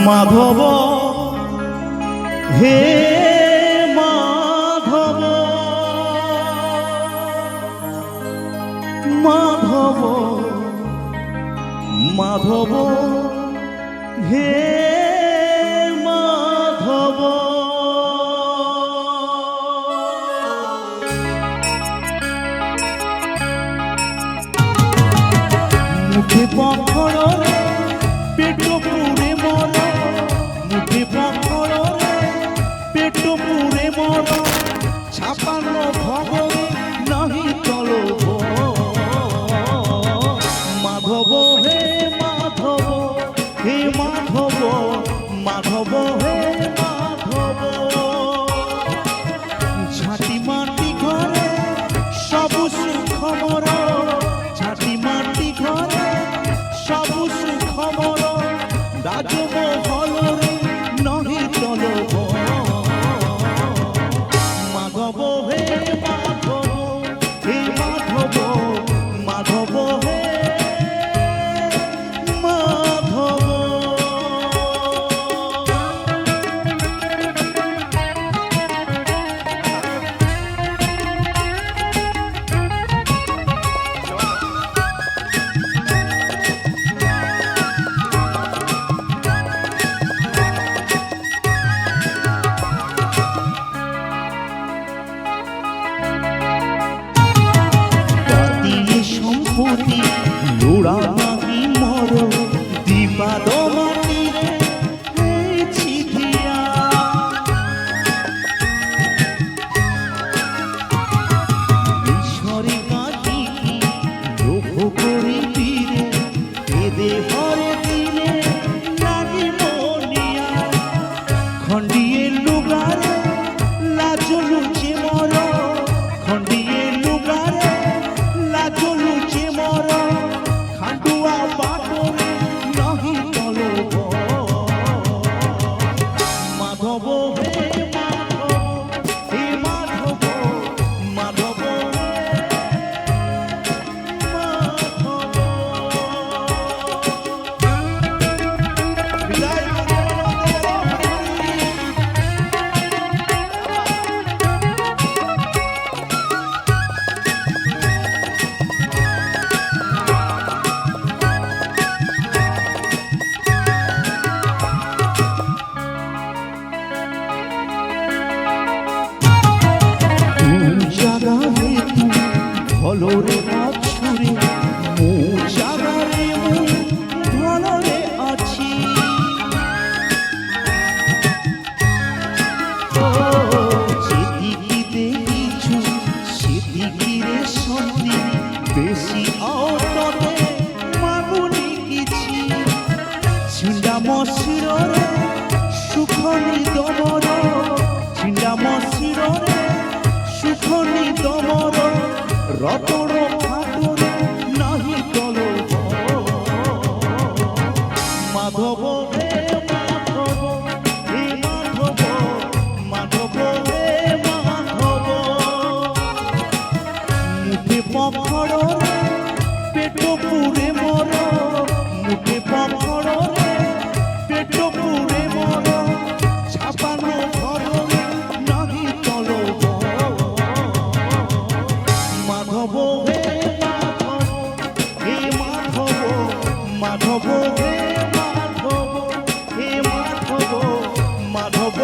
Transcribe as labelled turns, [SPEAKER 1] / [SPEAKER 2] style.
[SPEAKER 1] মাধব হে মাধব মাধব মাধব হে মাধব মুখে পখড় পেট পুরে মর মুখে পখড় পেট পুরে মর ছাপান্ন ভগবে নাহি চলব মাধব হে মাধব হে মাধব মাধব হে মাধব ঝাঁটি মাটি ঘরে সবু সুখ মর ঝাঁটি মাটি ঘরে সবু সুখ মর রাজমহলরে নহি চলব মাধব হে মাধব হে মাধব মাধব হে মাধব সম্পত্তি লোড়া নাহি মর দিবাদ মাটিরে হেছি দিয়া ঈশ্বরে কাটি লোভ করে তীরে এদে হরে দিনে লাগি মনিয়া খন্ডিয়ে লুগারে লাজ লুচে মর খন্ডিয়ে লুগারে চলুছে মর খান্ডুয়া বাটরে নাহি চলব মাধব হে মাধব হে মাধব মাধব জাগারে তু ভলরে আছুরে মো জাগারে মু ভলরে আছি যেদিকে দেখিছু সেদিকে সত্যি বেশি অততে মাগুনি কিছু ছিন্ডা মশিরে সুখনি দমর ছিন্ডা মশিরে সুখনি দমর রতর ফাটরে নাহি চলব মাধব হে মাধব হে মাধব মাধব হে মাধব মুখে পখড় পেট পুরে মর মুখে পখড় পেট পুরে মর ছাপানো ঘরে নাহি চলব মাধব হে মাধব হে মাধব মাধব হে মাধব হে মাধব মাধব